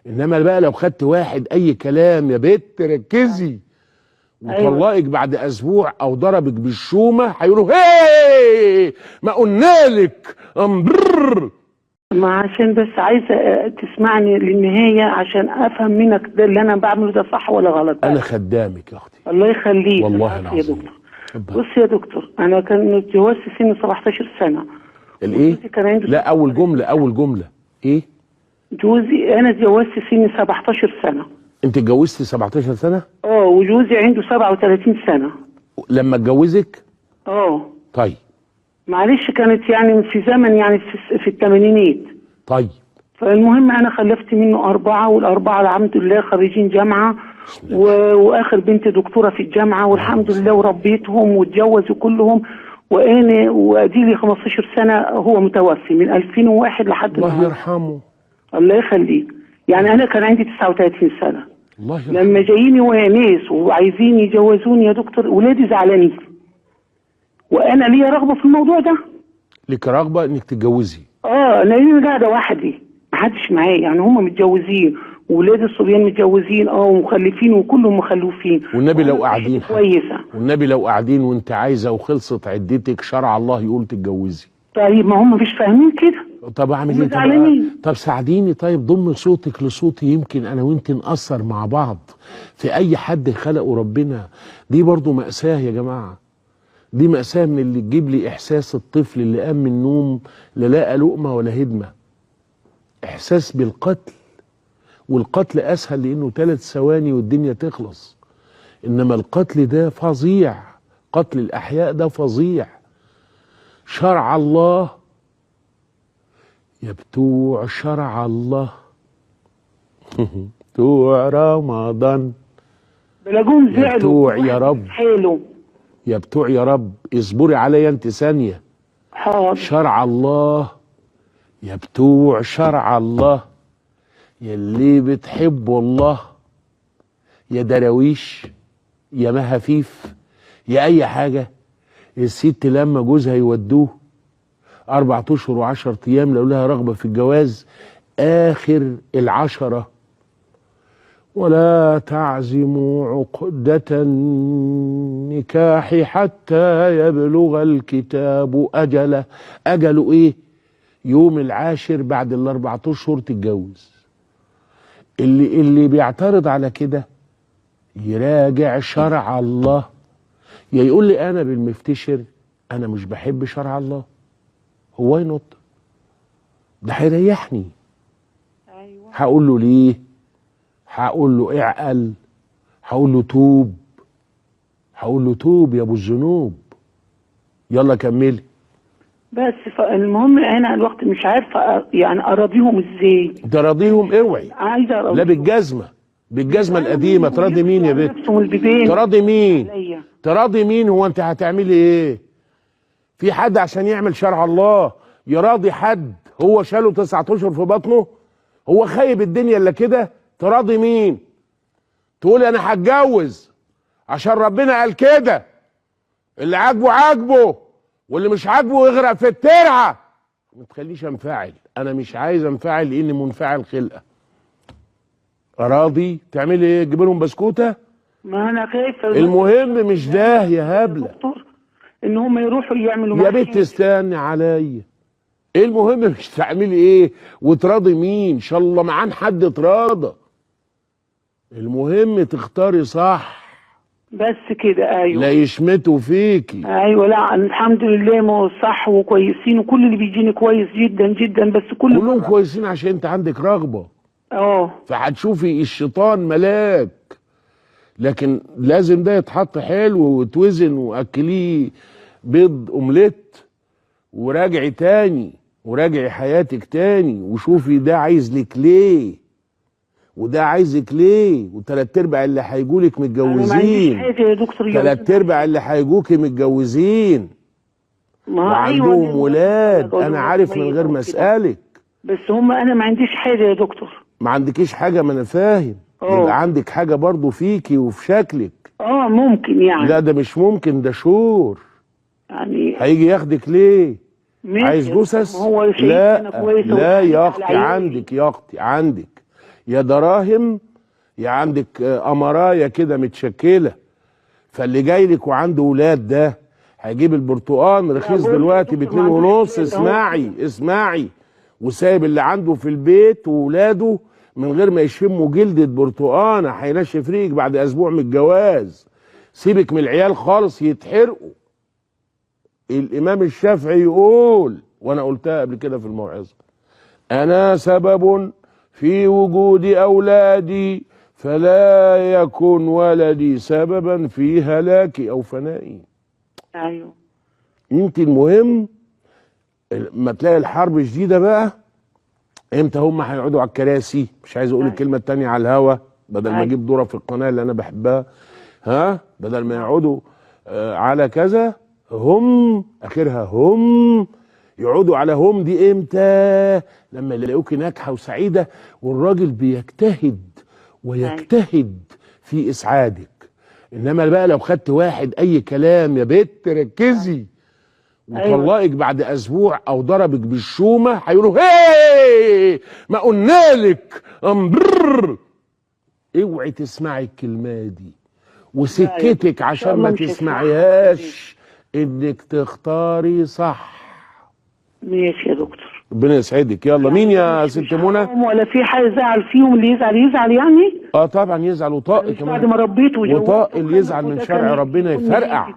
انما بقى لو خدت واحد اي كلام يا بت ركزي وطلقك بعد اسبوع او ضربك بالشومه هيقولوا هي ما قلنا لك امبرر. ما عشان بس عايزه تسمعني للنهايه عشان افهم منك ده اللي انا بعمله ده صح ولا غلط. انا خدامك يا اختي. الله يخليك. والله يا العظيم. دكتور بص يا دكتور، انا كان اتجوزت سن 17 سنه. الايه؟ كان عنده لا اول جمله ايه؟ جوزي انا اتجوزت سن 17 سنه. انت اتجوزتي 17 سنه؟ وجوزي عنده 37 سنه لما اتجوزك؟ طيب معلش كانت يعني في زمن يعني في الثمانينات. طيب فالمهم انا خلفت منه 4 والاربعه الحمد لله خريجين جامعه واخر بنت دكتوره في الجامعه والحمد لله وربيتهم واتجوزوا كلهم. وانا وادي لي 15 سنه هو متوفي من 2001 لحد الله يرحمه. الله يخليك. يعني انا كان عندي 39 سنه. الله يرحمه. لما جاييني ناس وعايزين يجوزوني يا دكتور ولادي زعلانين وانا ليا رغبه في الموضوع ده. لك رغبه انك تتجوزي؟ انا قاعده وحدي محدش معايا، يعني هم متجوزين وولاد الصبيان متجوزين ومخلفين وكلهم مخلوفين. والنبي لو قاعدين كويسه. والنبي لو قاعدين وانت عايزه وخلصت عدتك شرع الله يقول تتجوزي. طيب ما هم مش فاهمين كده. طب اعمل ايه؟ طب ساعديني، طيب ضم صوتك لصوتي يمكن انا وانت نأثر مع بعض في اي حد خلقه ربنا. دي برضو مأساة يا جماعه، دي مأساة من اللي تجيب لي احساس الطفل اللي قام من النوم لا لقى لقمه ولا هدمه. احساس بالقتل، والقتل اسهل لانه 3 ثواني والدنيا تخلص، انما القتل ده فظيع، قتل الاحياء ده فظيع. شرع الله يا بتوع شرع الله بتوع رمضان بلاقوهم زعلوا يا بتوع يا رب حلو يا بتوع يا رب اصبري عليا انت ثانيه. حاضر. شرع الله يا بتوع شرع الله يا اللي بتحبوا الله، يا دراويش يا مهافيف يا اي حاجه. الست لما جوزها يودوه 4 أشهر و10 أيام لو لها رغبه في الجواز اخر ال10 ولا تعزموا عقدة النكاح حتى يبلغ الكتاب أجله. أجله إيه؟ يوم ال10 بعد ال4 أشهر تتجوز. اللي بيعترض على كده يراجع شرع الله، يا يقول لي أنا بالمفتشر أنا مش بحب شرع الله. هو ينط ده هيريحني. أيوة. هقول له ليه؟ هقول له اعقل، هقول له توب، هقول له توب يا ابو الذنوب. يلا كملي. بس فالمهم انا الوقت مش عارفه يعني اراضيهم ازاي. تراضيهم اوعي. عايزه اراضيهم. لا بالجزمه القديمه. تراضي مين يا بنت؟ تراضي مين؟ تراضي مين؟ هو انت هتعملي ايه؟ في حد عشان يعمل شرع الله يراضي حد هو شاله 9 اشهر في بطنه؟ هو خايب الدنيا الا كده؟ تراضي مين؟ تقولي انا هتجوز عشان ربنا قال كده، اللي عاجبه عاجبه واللي مش عاجبه يغرق في الترعه. ما تخليش انفعل، انا مش عايز انفعل لاني منفعل خلقه. اراضي تعملي ايه؟ تجيب لهم بسكوته؟ ما انا خايفه. المهم مش ده يا هبله ان هم يروحوا يعملوا يا بنت استني عليا. ايه المهم مش تعملي ايه وتراضي مين؟ ان شاء الله معان حد تراضى. المهم تختاري صح بس كده. ايوه لا يشمتوا فيكي. ايوه لا الحمد لله ما هو صح وكويسين وكل اللي بيجيني كويس جدا جدا. بس كلهم كويسين عشان انت عندك رغبه. فهتشوفي الشيطان ملاك، لكن لازم ده يتحط حلو وتوزن واكليه بيض اومليت وراجعي تاني وراجعي حياتك تاني وشوفي ده عايز لك ليه وده عايزك ليه. وتلات ارباع اللي هيجولك متجوزين. ما حاجه يا دكتور. تلات ارباع اللي هيجوكي متجوزين وعندهم ولاد. انا عارف من غير ما اسالك. بس هم انا ما عنديش حاجه يا دكتور. ما عندكيش حاجه؟ ما انا فاهم. يبقى عندك حاجه برضو فيكي وفي شكلك. ممكن يعني. لا ده مش ممكن، ده شور. يعني هيجي ياخدك ليه؟ عايز جثث؟ لا لا يا اختي، عندك يا اختي، عندك يا دراهم يا عندك امرايه كده متشكله. فاللي جاي لك وعنده ولاد ده هيجيب البرتقان رخيص دلوقتي ب2.5. اسمعي وسايب اللي عنده في البيت وولاده من غير ما يشموا جلدة برتقانه، هينشف ريق بعد اسبوع من الجواز. سيبك من العيال خالص يتحرقوا. الامام الشافعي يقول، وانا قلتها قبل كده في الموعظه: انا سبب في وجود اولادي فلا يكن ولدي سببا في هلاكي او فنائي. ايوه. انت المهم ما تلاقي الحرب شديده بقى، امتى هم هيقعدوا على الكراسي؟ مش عايز اقول الكلمه التانيه على الهوا بدل ما اجيب دوره في القناه اللي انا بحبها، بدل ما يقعدوا على كذا، هم اخرها هم يقعدوا على هم دي امتى؟ لما يلاقوكي ناجحه وسعيده والراجل بيجتهد ويجتهد في اسعادك. انما بقى لو خدت واحد اي كلام يا بت ركزي وطلقك بعد اسبوع او ضربك بالشومه، هيقولوا هي ما قلنا لك امبر. اوعي تسمعي الكلمه دي، وسكتك عشان ما تسمعيهاش انك تختاري صح. ماشي يا دكتور، ربنا يسعدك. يلا مين يا ست منى؟ ولا في حاجه يزعل فيهم؟ اللي يزعل يعني؟ طبعا يزعل، وطاق كمان بعد ما ربيته وطاق اللي يزعل من شرع ربنا يفرقع.